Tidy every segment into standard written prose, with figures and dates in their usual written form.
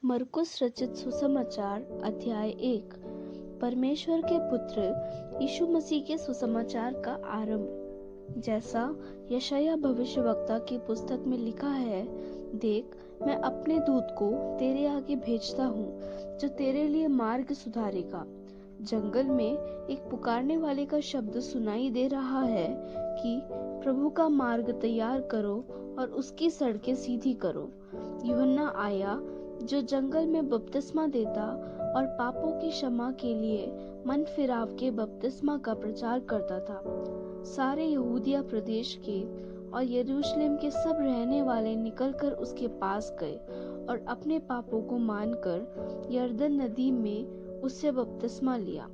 मरकुस रचित सुसमाचार अध्याय 1। परमेश्वर के पुत्र यीशु मसीह के सुसमाचार का आरंभ। जैसा यशायाह भविष्यवक्ता की पुस्तक में लिखा है, देख, मैं अपने दूत को तेरे आगे भेजता हूँ, जो तेरे लिए मार्ग सुधारेगा। जंगल में एक पुकारने वाले का शब्द सुनाई दे रहा है कि प्रभु का मार्ग तैयार करो और उसकी सड़कें सीधी करो। यूहन्ना आया, जो जंगल में बपतिस्मा देता और पापों की क्षमा के लिए मन फिराव के बपतिस्मा का प्रचार करता था। सारे यहूदिया प्रदेश के और यरूशलेम के सब रहने वाले निकलकर उसके पास गए और अपने पापों को मानकर यरदन नदी में उससे बपतिस्मा लिया।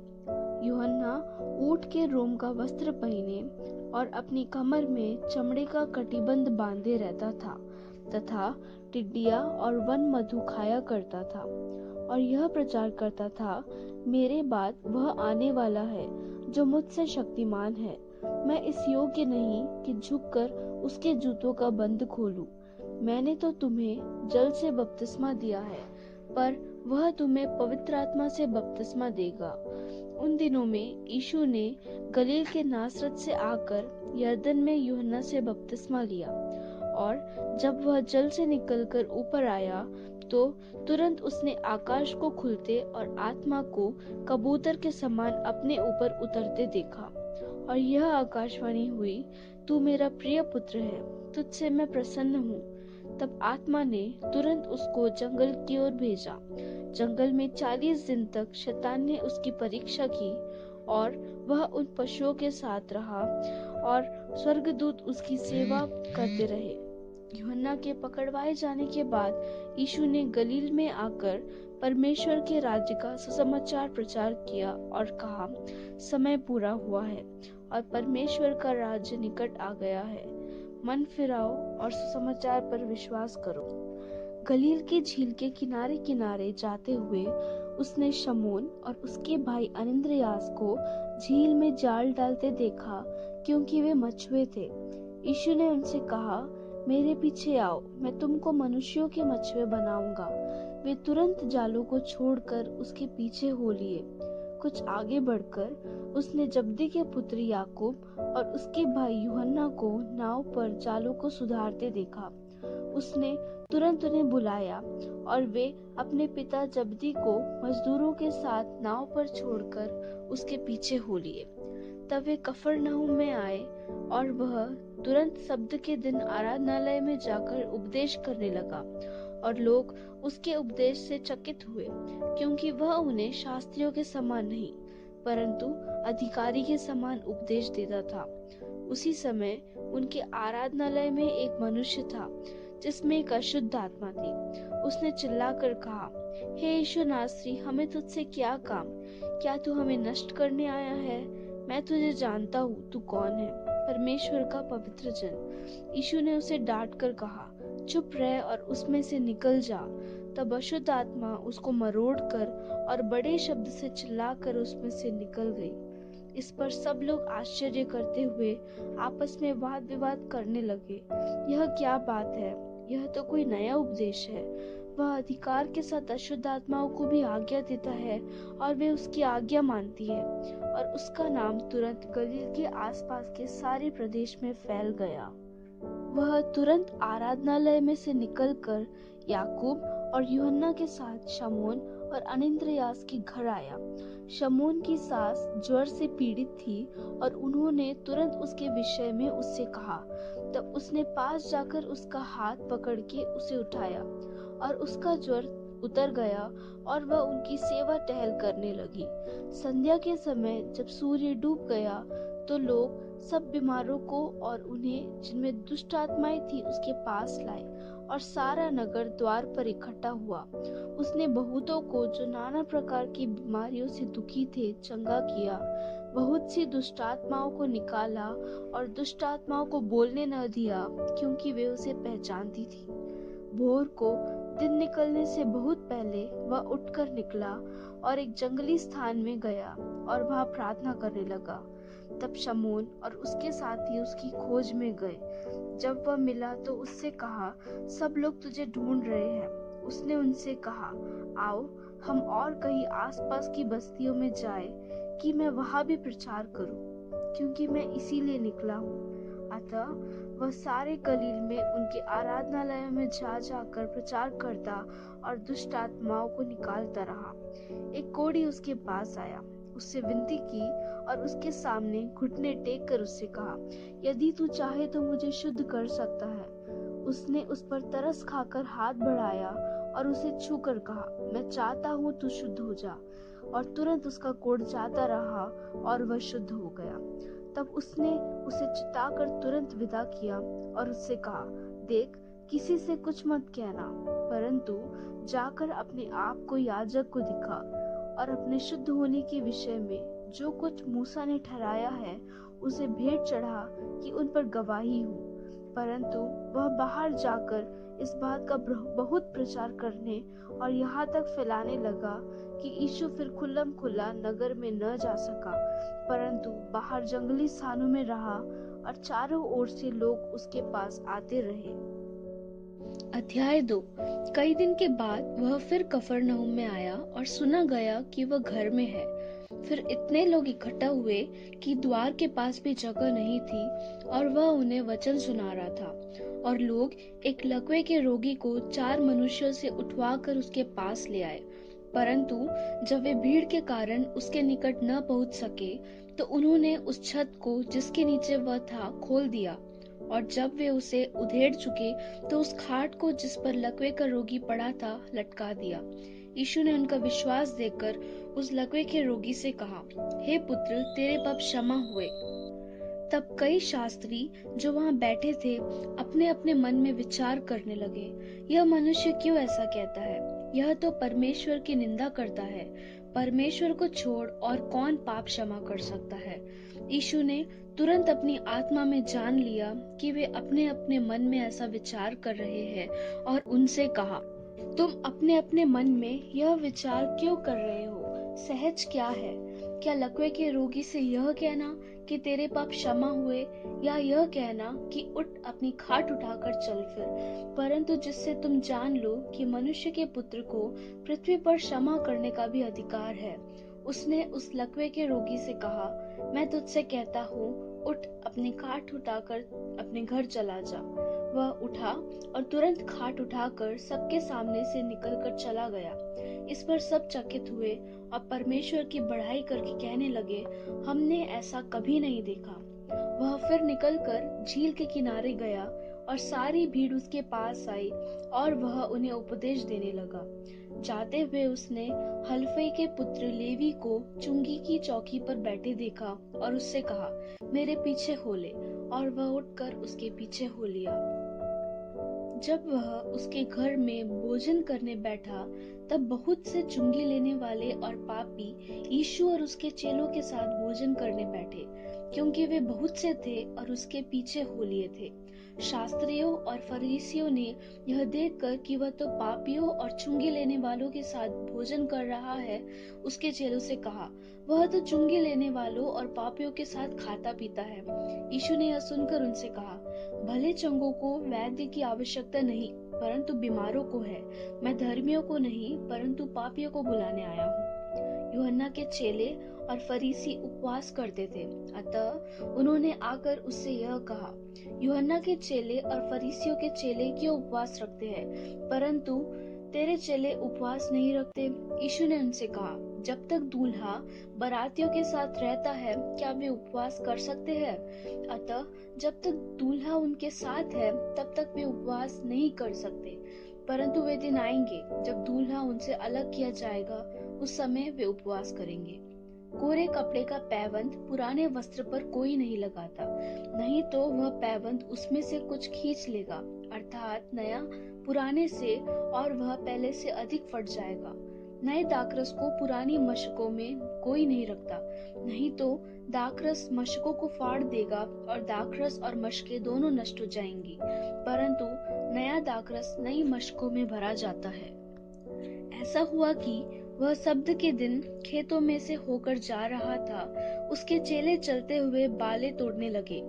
यूहन्ना ऊँट के रोम का वस्त्र पहने और अपनी कमर में चमड़े का कटिबंध बांधे रहता था तथा टिड्डियां और वन मधु खाया करता था और यह प्रचार करता था, मेरे बाद वह आने वाला है जो मुझसे शक्तिमान है। मैं इस योग्य नहीं कि झुककर उसके जूतों का बंद खोलूं। मैंने तो तुम्हें जल से बपतिस्मा दिया है, पर वह तुम्हें पवित्र आत्मा से बपतिस्मा देगा। उन दिनों में यीशु ने गलील के नासरत से आकर यरदन में यूहन्ना से बपतिस्मा लिया, और जब वह जल से निकलकर ऊपर आया तो तुरंत उसने आकाश को खुलते और आत्मा को कबूतर के समान अपने ऊपर उतरते देखा, और यह आकाशवाणी हुई, तू मेरा प्रिय पुत्र है, तुझसे मैं प्रसन्न हूँ। तब आत्मा ने तुरंत उसको जंगल की ओर भेजा। जंगल में 40 दिन तक शैतान ने उसकी परीक्षा की, और वह उन पशुओं के साथ रहा और स्वर्गदूत उसकी सेवा करते रहे। यूहन्ना के पकड़वाए जाने के बाद यीशु ने गलील में आकर परमेश्वर के राज्य का सुसमाचार प्रचार किया और कहा, समय पूरा हुआ है और परमेश्वर का राज्य निकट आ गया है। मन फिराओ और सुसमाचार पर विश्वास करो। गलील की झील के किनारे किनारे जाते हुए उसने शमौन और उसके भाई अनिन्द्रियास को झील में जाल डालते देखा, क्योंकि वे मछुए थे। यीशु ने उनसे कहा, मेरे पीछे आओ, मैं तुमको मनुष्यों के मछुए बनाऊंगा। वे तुरंत जालों को छोड़कर उसके पीछे हो लिए। कुछ आगे बढ़कर उसने जब्दी के पुत्र याकूब और उसके भाई यूहन्ना को नाव पर जालों को सुधारते देखा। उसने तुरंत उन्हें बुलाया और वे अपने पिता जब्दी को मजदूरों के साथ नाव पर छोड़कर उसके पीछे हो लिए। तब वे कफरनहूम में आए और वह तुरंत सब्त के दिन आराधनालय में जाकर उपदेश करने लगा, और लोग उसके उपदेश से चकित हुए, क्योंकि वह उन्हें शास्त्रियों के समान नहीं परंतु अधिकारी के समान उपदेश देता था। उसी समय उनके आराधनालय में एक मनुष्य था जिसमें एक अशुद्ध आत्मा थी। उसने चिल्लाकर कहा, हे यीशु नासरी, हमें तुझसे क्या काम? क्या तू हमें नष्ट करने आया है? मैं तुझे जानता हूँ, तू कौन है, परमेश्वर का पवित्र जन। यीशु ने उसे डांट कर कहा, चुप रह और उसमें से निकल जा। तब अशुद्ध आत्मा उसको मरोड़कर और बड़े शब्द से चिल्लाकर उसमें से निकल गई। इस पर सब लोग आश्चर्य करते हुए आपस में वाद विवाद करने लगे, यह क्या बात है? यह तो कोई नया उपदेश है। वह अधिकार के साथ अशुद्ध आत्माओं को भी आज्ञा देता है और वे उसकी आज्ञा मानती है। और उसका नाम तुरंत गलील के आसपास के सारे प्रदेश में फैल गया। वह तुरंत आराधनालय में से निकलकर याकूब और यूहन्ना के साथ शमौन और अनिन्द्रियास के घर आया। शमौन की सास ज्वर से पीड़ित थी और उन्होंने तुरंत उसके विषय में उससे कहा। तब उसने पास जाकर उसका हाथ पकड़ के उसे उठाया और उसका ज्वर उतर गया और वह उनकी सेवा टहल करने लगी। संध्या के समय जब सूर्य डूब गया तो लोग सब बीमारों को और उन्हें जिनमें दुष्ट आत्माएं थी उसके पास लाए, और सारा नगर द्वार पर इकट्ठा हुआ। उसने बहुतों को जो नाना प्रकार की बीमारियों से दुखी थे चंगा किया, बहुत सी दुष्ट आत्माओं को निकाला और दुष्ट आत्माओं को बोलने न दिया, क्योंकि वे उसे पहचानती थी। भोर को दिन निकलने से बहुत पहले वह उठकर निकला और एक जंगली स्थान में गया और वहां प्रार्थना करने लगा। तब शमौन और उसके साथी उसकी खोज में गए। जब वह मिला तो उससे कहा, सब लोग तुझे ढूंढ रहे हैं। उसने उनसे कहा, आओ हम और कहीं आसपास की बस्तियों में जाएं कि मैं वहां भी प्रचार करूं, क्योंकि मैं इसीलिए निकला हूं। अतः वह सारे गलील में उनके आराधनालयों में जा जाकर प्रचार करता और दुष्ट आत्माओं को निकालता रहा। एक कोढ़ी उसके पास आया, उससे विनती की और उसके सामने घुटने टेक कर उससे कहा, यदि तू चाहे तो मुझे शुद्ध कर सकता है। उसने उस पर तरस खाकर हाथ बढ़ाया और उसे छूकर कहा, मैं चाहता हूँ तू शुद्ध हो जा। और तुरंत उसका कोढ़ जाता रहा और वह शुद्ध हो गया। तब उसने उसे चिताकर तुरंत विदा किया और उससे कहा, देख, किसी से कुछ मत कहना, परंतु जाकर अपने आप को याजक को दिखा और अपने शुद्ध होने के विषय में जो कुछ मूसा ने ठहराया है उसे भेंट चढ़ा कि उन पर गवाही हो। परंतु वह बाहर जाकर इस बात का बहुत प्रचार करने और यहाँ तक फैलाने लगा कि यीशु फिर खुल्लम खुल्ला नगर में न जा सका, परंतु बाहर जंगली स्थानों में रहा और चारों ओर से लोग उसके पास आते रहे। अध्याय 2। कई दिन के बाद वह फिर कफरनहूम में आया और सुना गया कि वह घर में है। फिर इतने लोग इकट्ठा हुए कि द्वार के पास भी जगह नहीं थी और वह उन्हें वचन सुना रहा था। और लोग एक लकवे के रोगी को 4 मनुष्यों से उठवाकर उसके पास ले आए, परंतु जब वे भीड़ के कारण उसके निकट न पहुंच सके तो उन्होंने उस छत को जिसके नीचे वह था खोल दिया, और जब वे उसे उधेड़ चुके तो उस खाट को जिस पर लकवे का रोगी पड़ा था लटका दिया। यीशु ने उनका विश्वास देखकर उस लकवे के रोगी से कहा, हे पुत्र, तेरे पाप क्षमा हुए। तब कई शास्त्री जो वहां बैठे थे अपने अपने मन में विचार करने लगे, यह मनुष्य क्यों ऐसा कहता है? यह तो परमेश्वर की निंदा करता है। परमेश्वर को छोड़ और कौन पाप क्षमा कर सकता है? यीशु ने तुरंत अपनी आत्मा में जान लिया कि वे अपने अपने मन में ऐसा विचार कर रहे हैं और उनसे कहा, तुम अपने अपने मन में यह विचार क्यों कर रहे हो? सहज क्या है? क्या लकवे के रोगी से यह कहना कि तेरे पाप क्षमा हुए, या यह कहना कि उठ अपनी खाट उठाकर चल फिर? परंतु जिससे तुम जान लो कि मनुष्य के पुत्र को पृथ्वी पर क्षमा करने का भी अधिकार है। उसने उस लकवे के रोगी से कहा, मैं तुझसे कहता हूँ, उठ अपनी खाट उठाकर अपने घर चला जा। वह उठा और तुरंत खाट उठाकर सबके सामने से निकलकर चला गया। इस पर सब चकित हुए और परमेश्वर की बड़ाई करके कहने लगे, हमने ऐसा कभी नहीं देखा। वह फिर निकलकर झील के किनारे गया और सारी भीड़ उसके पास आई और वह उन्हें उपदेश देने लगा। जाते हुए उसने हलफई के पुत्र लेवी को चुंगी की चौकी पर बैठे देखा और उससे कहा, मेरे पीछे हो ले, और वह उठकर उसके पीछे हो लिया। जब वह उसके घर में भोजन करने बैठा तब बहुत से चुंगी लेने वाले और पापी यीशु और उसके चेलों के साथ भोजन करने बैठे, क्योंकि वे बहुत से थे और उसके पीछे हो लिए थे। शास्त्रियों और फरीसियों ने यह देखकर कि वह तो पापियों और चुंगी लेने वालों के साथ भोजन कर रहा है, उसके चेलों से कहा, वह तो चुंगी लेने वालों और पापियों के साथ खाता पीता है। यीशु ने यह सुनकर उनसे कहा, भले चंगों को वैद्य की आवश्यकता नहीं, परंतु बीमारों को है। मैं धर्मियों को नहीं परंतु पापियों को बुलाने आया हूँ। यूहन्ना के चेले और फरीसी उपवास करते थे, अतः उन्होंने आकर उससे यह कहा, यूहन्ना के चेले और फरीसियों के चेले क्यों उपवास रखते हैं, परंतु तेरे चेले उपवास नहीं रखते? यीशु ने उनसे कहा, जब तक दूल्हा बारातियों के साथ रहता है क्या वे उपवास कर सकते हैं? अतः जब तक दूल्हा उनके साथ है तब तक वे उपवास नहीं कर सकते, परंतु वे दिन आएंगे जब दूल्हा उनसे अलग किया जाएगा, उस समय वे उपवास करेंगे। कोरे कपड़े का पैबंद पुराने वस्त्र पर कोई नहीं लगाता, नहीं तो वह पैबंद उसमें से कुछ खींच लेगा, अर्थात नया पुराने से, और वह पहले से अधिक फट जाएगा। नए दाखरस को पुरानी मशकों में कोई नहीं रखता, नहीं तो दाखरस मशकों को फाड़ देगा और दाखरस और मशकें दोनों नष्ट हो जाएंगी, परंतु नया दाखरस नई मशकों में भरा जाता है। ऐसा हुआ कि वह सब्त के दिन खेतों में से होकर जा रहा था, उसके चेले चलते हुए बालें तोड़ने लगे।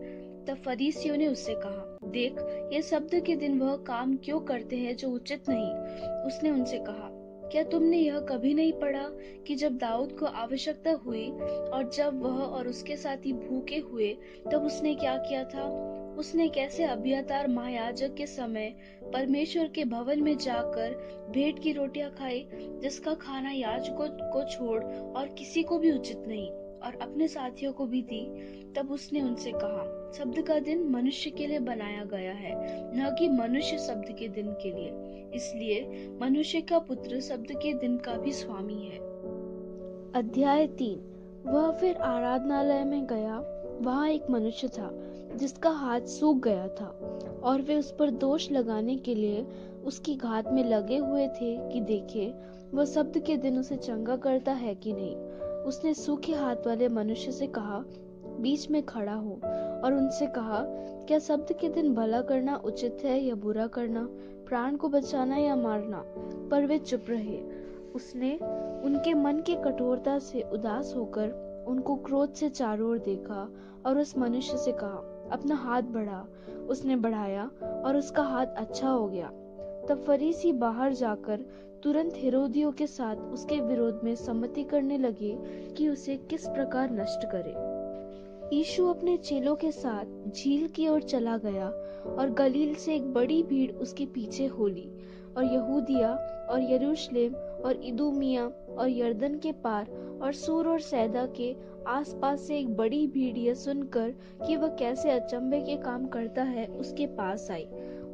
तब फरीसियों ने उससे कहा, देख, ये सब्त के दिन वह काम क्यों करते हैं जो उचित नहीं। उसने उनसे कहा, क्या तुमने यह कभी नहीं पढ़ा कि जब दाऊद को आवश्यकता हुई और जब वह और उसके साथी भूखे हुए, तब उसने क्या किया था? उसने कैसे अबियातार महायाजक के समय परमेश्वर के भवन में जाकर भेंट की रोटियां खाई, जिसका खाना याजकों को छोड़ और किसी को भी उचित नहीं, और अपने साथियों को भी दी। तब उसने उनसे कहा, शब्द का दिन मनुष्य के लिए बनाया गया है, न कि मनुष्य शब्द के दिन के लिए। इसलिए मनुष्य का पुत्र शब्द के दिन का भी स्वामी है। अध्याय 3। वह फिर आराधनालय में गया। वहाँ एक मनुष्य था जिसका हाथ सूख गया था, और वे उस पर दोष लगाने के लिए उसकी घात में लगे हुए थे कि देखे वह शब्द के दिन उसे चंगा करता है कि नहीं। उसने सूखे हाथ वाले मनुष्य से कहा, बीच में खड़ा हो, और उनसे कहा, क्या शब्द के दिन भला करना उचित है या बुरा करना, प्राण को बचाना या मारना? पर वे चुप रहे। उसने उनके मन की कठोरता से उदास होकर उनको क्रोध से चारों ओर देखा और उस मनुष्य से कहा, अपना हाथ बढ़ा। उसने बढ़ाया और उसका हाथ अच्छा हो गया। तब फरीसी बाहर जाकर तुरंत हेरोदियों के साथ उसके विरोध में सम्मति करने लगे कि उसे किस प्रकार नष्ट करे। यीशु अपने चेलों के साथ झील की ओर चला गया, और गलील से एक बड़ी भीड़ उसके पीछे हो ली, और यहूदिया और यरूशलेम और इदूमिया और यरदन के पार और सूर और सैदा के आसपास से एक बड़ी भीड़ यह सुनकर कि वह कैसे अचंभे के काम करता है, उसके पास आई।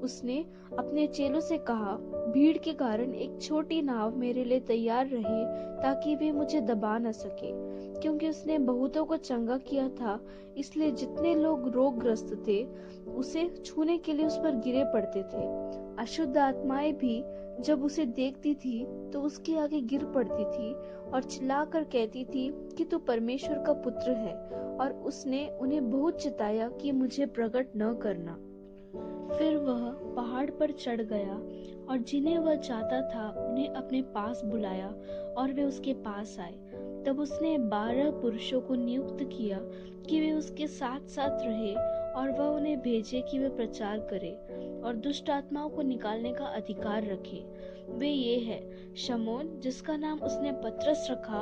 उसने अपने चेलों से कहा, भीड़ के कारण एक छोटी नाव मेरे लिए तैयार रहे, ताकि वे मुझे दबा न सके। क्योंकि उसने बहुतों को चंगा किया था, इसलिए जितने लोग रोगग्रस्त थे उसे छूने के लिए उस पर गिरे पड़ते थे। अशुद्ध आत्माएं भी जब उसे देखती थी तो उसके आगे गिर पड़ती थी और चिल्लाकर कहती थी कि तू परमेश्वर का पुत्र है। और उसने उन्हें बहुत चिताया कि मुझे प्रकट न करना। फिर वह पहाड़ पर चढ़ गया, और जिन्हें वह चाहता था उन्हें अपने पास बुलाया, और वे उसके पास आए। तब उसने 12 पुरुषों को नियुक्त किया कि वे उसके साथ साथ रहे, और वह उन्हें भेजे कि वे प्रचार करें और दुष्ट आत्माओं को निकालने का अधिकार रखे। वे ये है, शमौन जिसका नाम उसने पतरस रखा,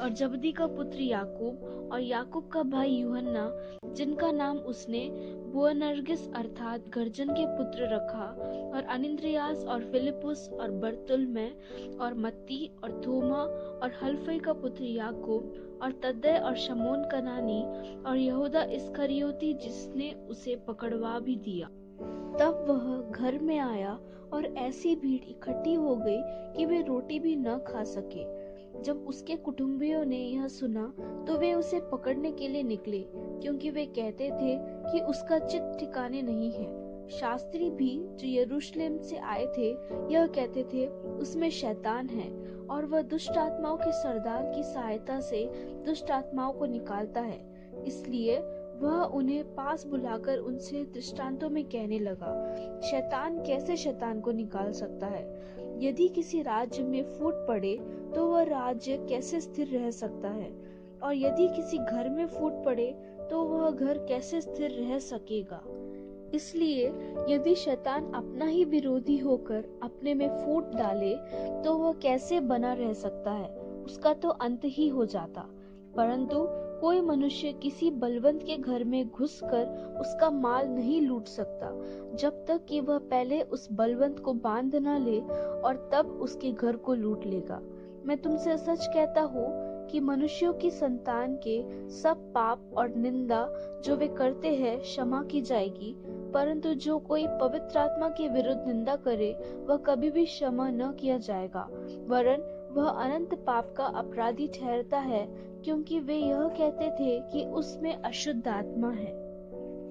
और जबदी का पुत्र याकूब, और याकूब का भाई यूहन्ना जिनका नाम उसने बुअनर्गिस अर्थात गर्जन के पुत्र रखा, और अनिन्द्रियास और फिलिपुस और बर्तुल्मै और मत्ती और थोमा और हल्फई का पुत्र याकूब और तद्दै और शमौन कनानी और यहूदा इस्करियोती जिसने उसे पकड़वा भी दिया। तब वह घर में आया, और ऐसी भीड़ इकट्ठी हो गई कि वे रोटी भी न खा सके। जब उसके कुटुंबियों ने यह सुना तो वे उसे पकड़ने के लिए निकले, क्योंकि वे कहते थे कि उसका चित्त ठिकाने नहीं है। शास्त्री भी जो यरूशलेम से आए थे यह कहते थे, उसमें शैतान है, और वह दुष्ट आत्माओं के सरदार की सहायता से दुष्ट आत्माओं को निकालता है। इसलिए वह उन्हें पास बुलाकर उनसे दृष्टांतों में कहने लगा, शैतान कैसे शैतान को निकाल सकता है? यदि किसी राज्य में फूट पड़े तो वह राज्य कैसे स्थिर रह सकता है? और यदि किसी घर में फूट पड़े तो वह घर कैसे स्थिर रह सकेगा? इसलिए यदि शैतान अपना ही विरोधी होकर अपने में फूट डाले तो वह कैसे बना रह सकता है? उसका तो अंत ही हो जाता। परंतु कोई मनुष्य किसी बलवंत के घर में घुसकर उसका माल नहीं लूट सकता, जब तक कि वह पहले उस बलवंत को बांध न ले, और तब उसके घर को लूट लेगा। मैं तुमसे सच कहता हूँ कि मनुष्यों की संतान के सब पाप और निंदा जो वे करते हैं क्षमा की जाएगी, परंतु जो कोई पवित्र आत्मा के विरुद्ध निंदा करे वह कभी भी क्षमा न किया जाएगा, वरन वह अनंत पाप का अपराधी ठहरता है, क्योंकि वे यह कहते थे कि उसमें अशुद्ध आत्मा है।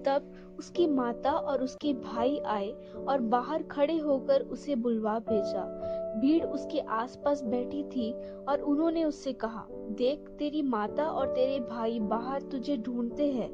तब उसकी माता और उसके भाई आए और बाहर खड़े होकर उसे बुलवा भेजा। भीड़ उसके आसपास बैठी थी, और उन्होंने उससे कहा, देख, तेरी माता और तेरे भाई बाहर तुझे ढूंढते हैं।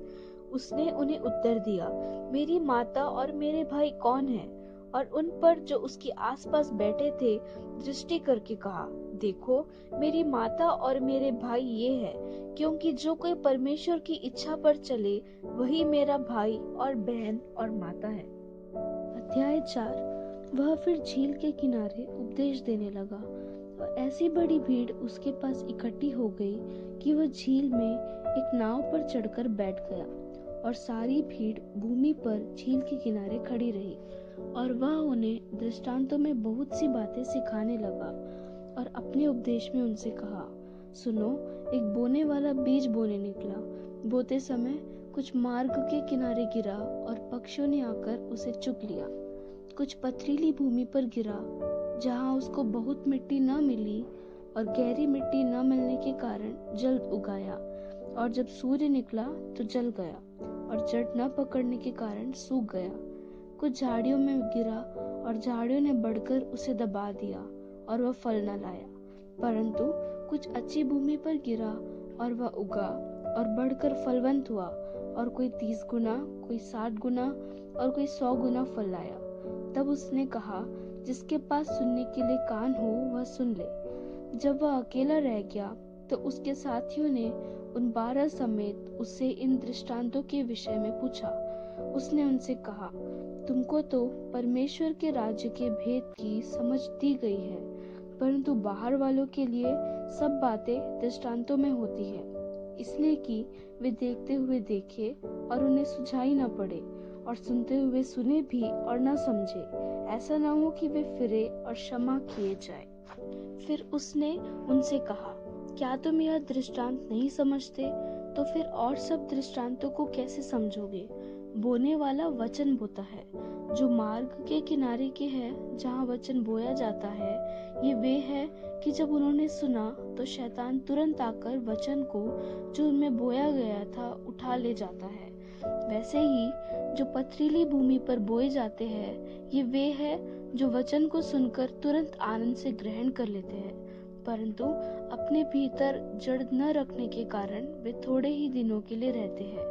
उसने उन्हें उत्तर दिया, मेरी माता और मेरे भाई कौन हैं? और उन पर जो उसके आसपास बैठे थे दृष्टि करके कहा, देखो, मेरी माता और मेरे भाई ये है, क्योंकि जो कोई परमेश्वर की इच्छा पर चले वही मेरा भाई और बहन और माता है। अध्याय 4। वह फिर झील के किनारे उपदेश देने लगा और ऐसी बड़ी भीड़ उसके पास इकट्ठी हो गई कि वह झील में एक नाव पर चढ़कर बैठ गया और सारी भीड़ भूमि पर झील के किनारे खड़ी रही और वह उन्हें दृष्टांतों में बहुत सी बातें सिखाने लगा और अपने उपदेश में उनसे कहा, सुनो, एक बोने वाला बीज बोने निकला। बोते समय कुछ मार्ग के किनारे गिरा और पक्षियों ने आकर उसे चुग लिया। कुछ पथरीली भूमि पर गिरा जहाँ उसको बहुत मिट्टी न मिली और गहरी मिट्टी न मिलने के कारण जल्द उगाया, और जब सूर्य निकला तो जल गया और जड़ न पकड़ने के कारण सूख गया। कुछ झाड़ियों में गिरा और झाड़ियों ने बढ़कर उसे दबा दिया और वह फल न लाया। परंतु कुछ अच्छी भूमि पर गिरा और वह उगा और बढ़कर फलवंत हुआ, और कोई 30 गुना, कोई 60 गुना और कोई 100 गुना फल लाया। तब उसने कहा, जिसके पास सुनने के लिए कान हो वह सुन ले। जब वह अकेला रह गया तो उसके साथियों ने उन 12 समेत उससे इन दृष्टांतों के विषय में पूछा। उसने उनसे कहा, तुमको तो परमेश्वर के राज्य के भेद की समझ दी गई है, परंतु बाहर वालों के लिए सब बातें दृष्टांतों में होती है, इसलिए कि वे देखते हुए देखे और उन्हें सुझाई न पड़े, और सुनते हुए सुने भी और न समझे, ऐसा न हो कि वे फिरे और क्षमा किए जाए। फिर उसने उनसे कहा, क्या तुम यह दृष्टांत नहीं समझते? तो फिर और सब दृष्टांतों को कैसे समझोगे? बोने वाला वचन बोता है। जो मार्ग के किनारे के है, जहाँ वचन बोया जाता है, ये वे है कि जब उन्होंने सुना तो शैतान तुरंत आकर वचन को जो उनमें बोया गया था उठा ले जाता है। वैसे ही जो पथरीली भूमि पर बोए जाते हैं, ये वे है जो वचन को सुनकर तुरंत आनंद से ग्रहण कर लेते हैं, परंतु अपने भीतर जड़ न रखने के कारण वे थोड़े ही दिनों के लिए रहते हैं।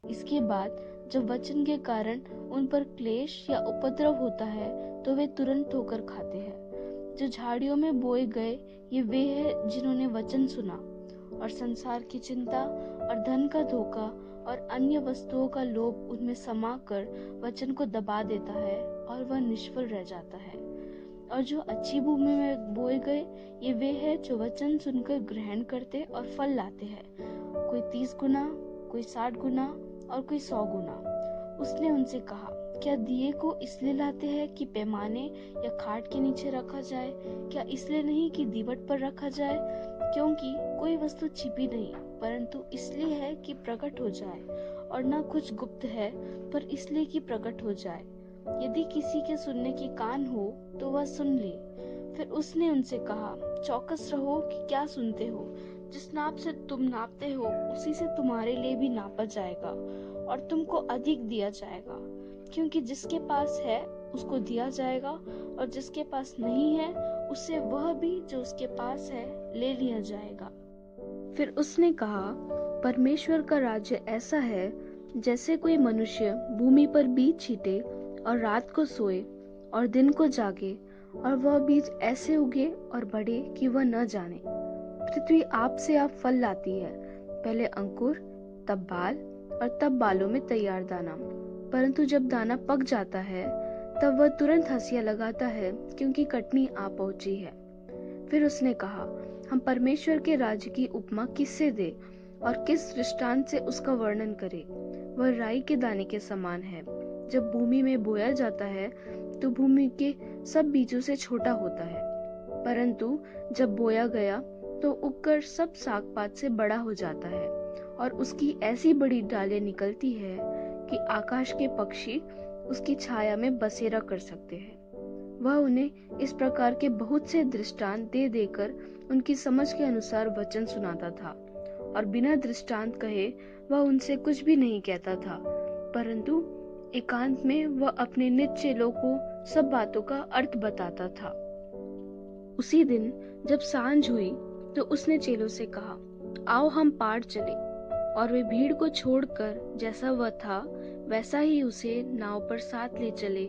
इसके बाद जब वचन के कारण उन पर क्लेश या उपद्रव होता है तो वे तुरंत ठोकर खाते हैं। जो झाड़ियों में बोए गए, ये वे हैं जिन्होंने वचन सुना और संसार की चिंता और धन का धोखा और अन्य वस्तुओं का लोभ उनमें समाकर वचन को दबा देता है और वह निष्फल रह जाता है। और जो अच्छी भूमि में बोए गए, ये वे हैं जो वचन सुनकर ग्रहण करते और फल लाते हैं, कोई 30 गुना, कोई 60 गुना और कोई 100 गुना। उसने उनसे कहा, क्या दिए को इसलिए लाते हैं कि पैमाने या खाट के नीचे रखा जाए? क्या इसलिए नहीं कि दीवट पर रखा जाए? क्योंकि कोई वस्तु छिपी नहीं, परंतु इसलिए है कि प्रकट हो जाए, और न कुछ गुप्त है, पर इसलिए कि प्रकट हो जाए। यदि किसी के सुनने के कान हो तो वह सुन ले। फिर उसने उनसे कहा, चौकस रहो कि क्या सुनते हो। जिस नाप से तुम नापते हो उसी से तुम्हारे लिए भी नापा जाएगा और तुमको अधिक दिया जाएगा, क्योंकि जिसके पास है उसको दिया जाएगा, और जिसके पास नहीं है उससे वह भी जो उसके पास है ले लिया जाएगा। फिर उसने कहा, परमेश्वर का राज्य ऐसा है जैसे कोई मनुष्य भूमि पर बीज छीटे और रात को सोए और दिन को जागे, और वह बीज ऐसे उगे और बढ़े कि वह न जाने। पृथ्वी आप से आप फल लाती है, पहले अंकुर, तब बाल और तब बालों में तैयार दाना। परंतु जब दाना पक जाता है तब वह तुरंत हंसिया लगाता है, क्योंकि कटनी आ पहुंची है। फिर उसने कहा, हम परमेश्वर के राज्य की उपमा किससे दे और किस दृष्टांत से उसका वर्णन करें? वह राई के दाने के समान है। जब भूमि में बोया जाता है तो भूमि के सब बीजों से छोटा होता है, परंतु जब बोया गया तो उगकर सब साग पात से बड़ा हो जाता है, और उसकी ऐसी बड़ी डालें निकलती है कि आकाश के पक्षी उसकी छाया में बसेरा कर सकते हैं। वह उन्हें इस प्रकार के बहुत से दृष्टांत दे देकर उनकी समझ के अनुसार वचन सुनाता था, और बिना दृष्टांत कहे वह उनसे कुछ भी नहीं कहता था, परंतु एकांत में वह अपने निज चेलों को सब बातों का अर्थ बताता था। उसी दिन जब सांझ हुई तो उसने चेलों से कहा, आओ हम पार चले। और वे भीड़ को छोड़कर जैसा वह था वैसा ही उसे नाव पर साथ ले चले,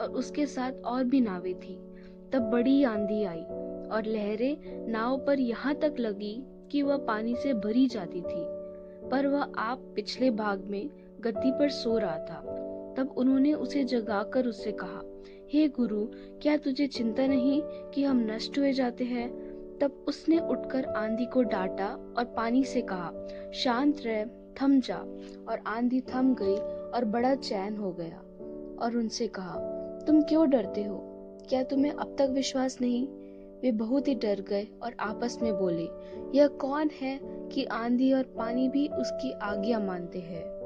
और उसके साथ और भी नावें थी। तब बड़ी आंधी आई और लहरें नाव पर यहाँ तक लगी कि वह पानी से भरी जाती थी, पर वह आप पिछले भाग में गद्दी पर सो रहा था। तब उन्होंने उसे जगाकर उससे कहा, हे गुरु, क्या तुझे चिंता नहीं कि हम नष्ट हुए जाते हैं? तब उसने उठकर आंधी को डांटा और पानी से कहा, शांत रह, थम जा। और आंधी थम गई और बड़ा चैन हो गया। और उनसे कहा, तुम क्यों डरते हो? क्या तुम्हें अब तक विश्वास नहीं? वे बहुत ही डर गए और आपस में बोले, यह कौन है कि आंधी और पानी भी उसकी आज्ञा मानते हैं।